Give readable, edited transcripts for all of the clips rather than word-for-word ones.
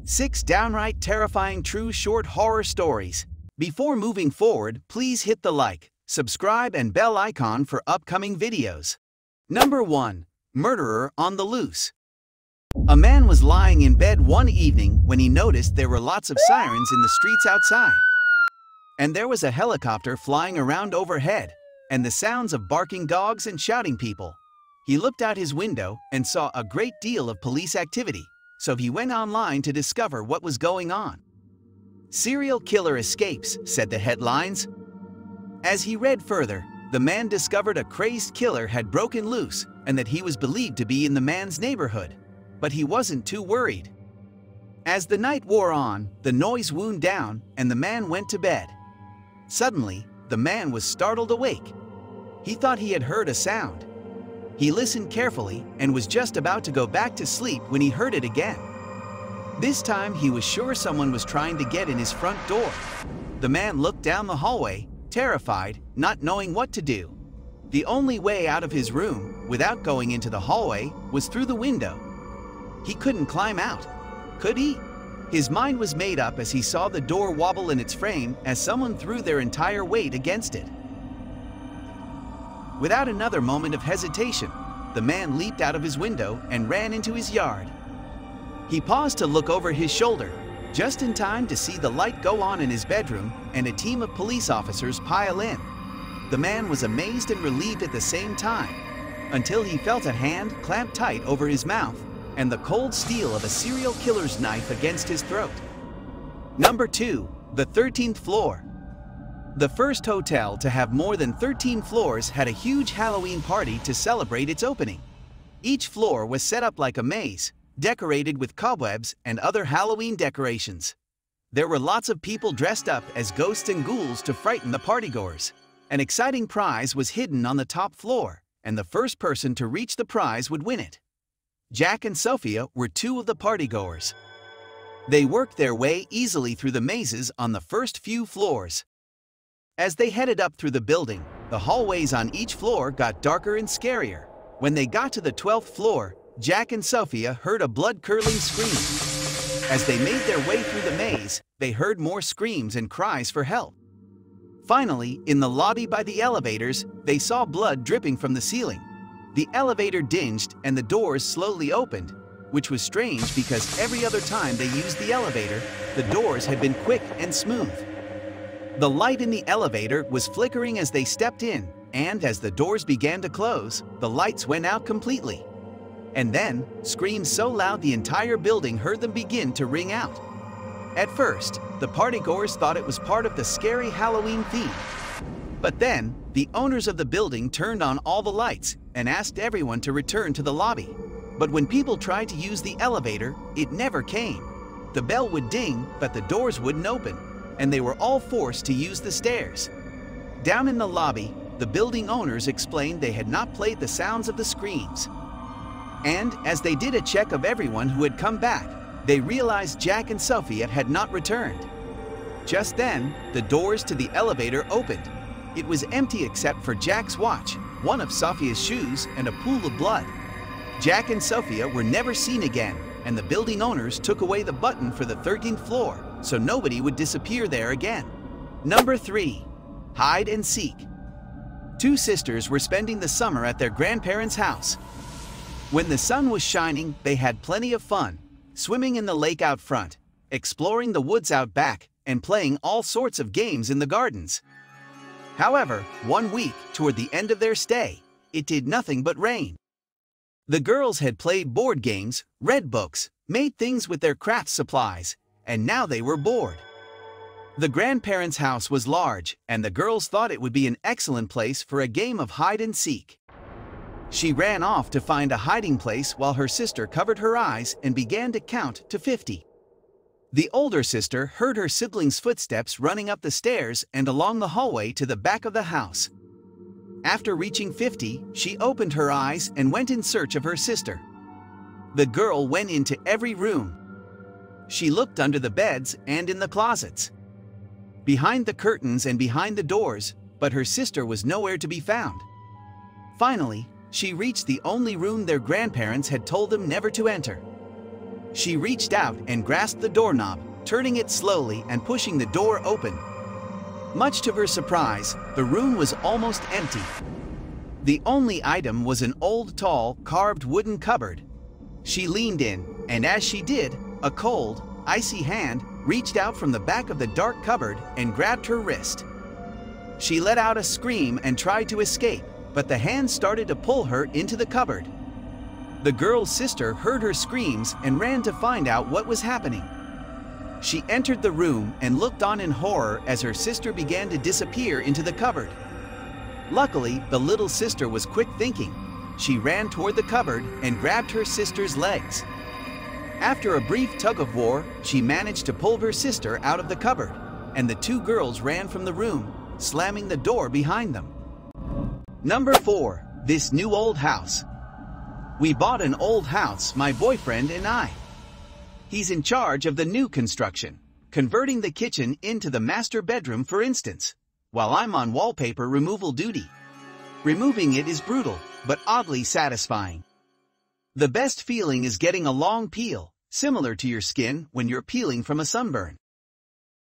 6 downright terrifying true short horror stories. Before moving forward, please hit the like, subscribe and bell icon for upcoming videos. Number 1. Murderer on the Loose. A man was lying in bed one evening when he noticed there were lots of sirens in the streets outside. And there was a helicopter flying around overhead, and the sounds of barking dogs and shouting people. He looked out his window and saw a great deal of police activity, so he went online to discover what was going on. "Serial killer escapes," said the headlines. As he read further, the man discovered a crazed killer had broken loose and that he was believed to be in the man's neighborhood. But he wasn't too worried. As the night wore on, the noise wound down and the man went to bed. Suddenly, the man was startled awake. He thought he had heard a sound. He listened carefully and was just about to go back to sleep when he heard it again. This time he was sure someone was trying to get in his front door. The man looked down the hallway, terrified, not knowing what to do. The only way out of his room, without going into the hallway, was through the window. He couldn't climb out, could he? His mind was made up as he saw the door wobble in its frame as someone threw their entire weight against it. Without another moment of hesitation, the man leaped out of his window and ran into his yard. He paused to look over his shoulder, just in time to see the light go on in his bedroom and a team of police officers pile in. The man was amazed and relieved at the same time, until he felt a hand clamped tight over his mouth and the cold steel of a serial killer's knife against his throat. Number 2. The 13th Floor. The first hotel to have more than 13 floors had a huge Halloween party to celebrate its opening. Each floor was set up like a maze, decorated with cobwebs and other Halloween decorations. There were lots of people dressed up as ghosts and ghouls to frighten the partygoers. An exciting prize was hidden on the top floor, and the first person to reach the prize would win it. Jack and Sophia were 2 of the partygoers. They worked their way easily through the mazes on the first few floors. As they headed up through the building, the hallways on each floor got darker and scarier. When they got to the 12th floor, Jack and Sophia heard a blood-curdling scream. As they made their way through the maze, they heard more screams and cries for help. Finally, in the lobby by the elevators, they saw blood dripping from the ceiling. The elevator dinged and the doors slowly opened, which was strange because every other time they used the elevator, the doors had been quick and smooth. The light in the elevator was flickering as they stepped in, and as the doors began to close, the lights went out completely. And then, screams so loud the entire building heard them begin to ring out. At first, the partygoers thought it was part of the scary Halloween theme. But then, the owners of the building turned on all the lights and asked everyone to return to the lobby. But when people tried to use the elevator, it never came. The bell would ding, but the doors wouldn't open, and they were all forced to use the stairs. Down in the lobby, the building owners explained they had not played the sounds of the screams. And as they did a check of everyone who had come back, they realized Jack and Sophia had not returned. Just then, the doors to the elevator opened. It was empty except for Jack's watch, one of Sophia's shoes, and a pool of blood. Jack and Sophia were never seen again, and the building owners took away the button for the 13th floor, so nobody would disappear there again. Number 3. Hide and Seek. 2 sisters were spending the summer at their grandparents' house. When the sun was shining, they had plenty of fun, swimming in the lake out front, exploring the woods out back, and playing all sorts of games in the gardens. However, one week, toward the end of their stay, it did nothing but rain. The girls had played board games, read books, made things with their craft supplies, and now they were bored. The grandparents' house was large, and the girls thought it would be an excellent place for a game of hide and seek. She ran off to find a hiding place while her sister covered her eyes and began to count to 50. The older sister heard her siblings' footsteps running up the stairs and along the hallway to the back of the house. After reaching 50, she opened her eyes and went in search of her sister. The girl went into every room. She looked under the beds and in the closets, behind the curtains and behind the doors, but her sister was nowhere to be found. Finally, she reached the only room their grandparents had told them never to enter. She reached out and grasped the doorknob, turning it slowly and pushing the door open. Much to her surprise, the room was almost empty. The only item was an old, tall, carved wooden cupboard. She leaned in, and as she did, a cold, icy hand reached out from the back of the dark cupboard and grabbed her wrist. She let out a scream and tried to escape, but the hand started to pull her into the cupboard. The girl's sister heard her screams and ran to find out what was happening. She entered the room and looked on in horror as her sister began to disappear into the cupboard. Luckily, the little sister was quick thinking. She ran toward the cupboard and grabbed her sister's legs. After a brief tug-of-war, she managed to pull her sister out of the cupboard, and the two girls ran from the room, slamming the door behind them. Number 4. This new old house. We bought an old house, my boyfriend and I. He's in charge of the new construction, converting the kitchen into the master bedroom, for instance, while I'm on wallpaper removal duty. Removing it is brutal, but oddly satisfying. The best feeling is getting a long peel, similar to your skin when you're peeling from a sunburn.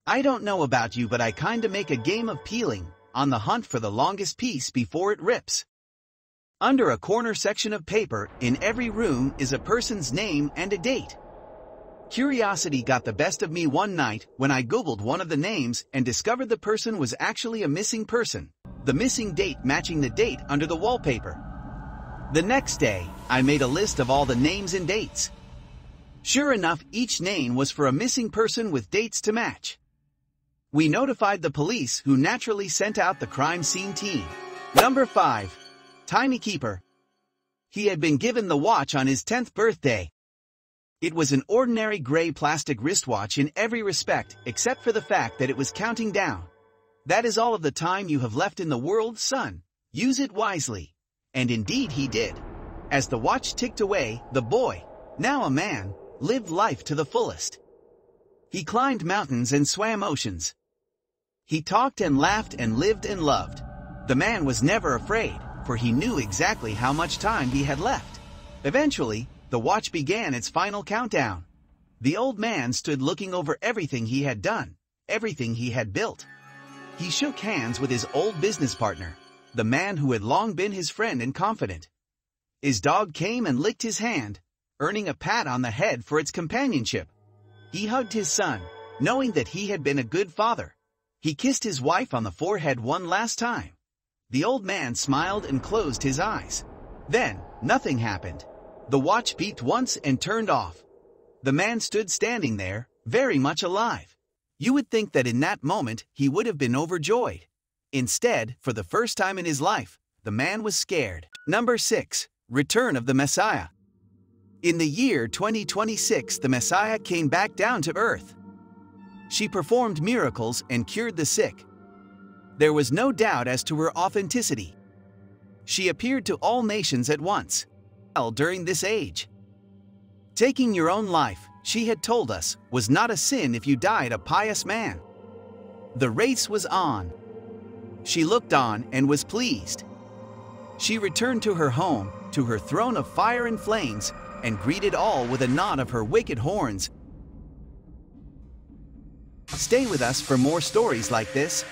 I don't know about you, but I kinda make a game of peeling, on the hunt for the longest piece before it rips. Under a corner section of paper in every room is a person's name and a date. Curiosity got the best of me one night when I Googled one of the names and discovered the person was actually a missing person, the missing date matching the date under the wallpaper. The next day, I made a list of all the names and dates. Sure enough, each name was for a missing person with dates to match. We notified the police, who naturally sent out the crime scene team. Number 5. Timey Keeper. He had been given the watch on his 10th birthday. It was an ordinary gray plastic wristwatch in every respect, except for the fact that it was counting down. That is all of the time you have left in the world, son. Use it wisely. And indeed he did. As the watch ticked away, the boy, now a man, lived life to the fullest. He climbed mountains and swam oceans. He talked and laughed and lived and loved. The man was never afraid, for he knew exactly how much time he had left. Eventually, the watch began its final countdown. The old man stood looking over everything he had done, everything he had built. He shook hands with his old business partner, the man who had long been his friend and confidant. His dog came and licked his hand, earning a pat on the head for its companionship. He hugged his son, knowing that he had been a good father. He kissed his wife on the forehead one last time. The old man smiled and closed his eyes. Then, nothing happened. The watch beeped once and turned off. The man stood standing there, very much alive. You would think that in that moment he would have been overjoyed. Instead, for the first time in his life, the man was scared. Number 6. Return of the Messiah. In the year 2026, the Messiah came back down to earth. She performed miracles and cured the sick. There was no doubt as to her authenticity. She appeared to all nations at once. During this age, taking your own life, she had told us, was not a sin if you died a pious man. The race was on. She looked on and was pleased. She returned to her home, to her throne of fire and flames, and greeted all with a nod of her wicked horns. Stay with us for more stories like this.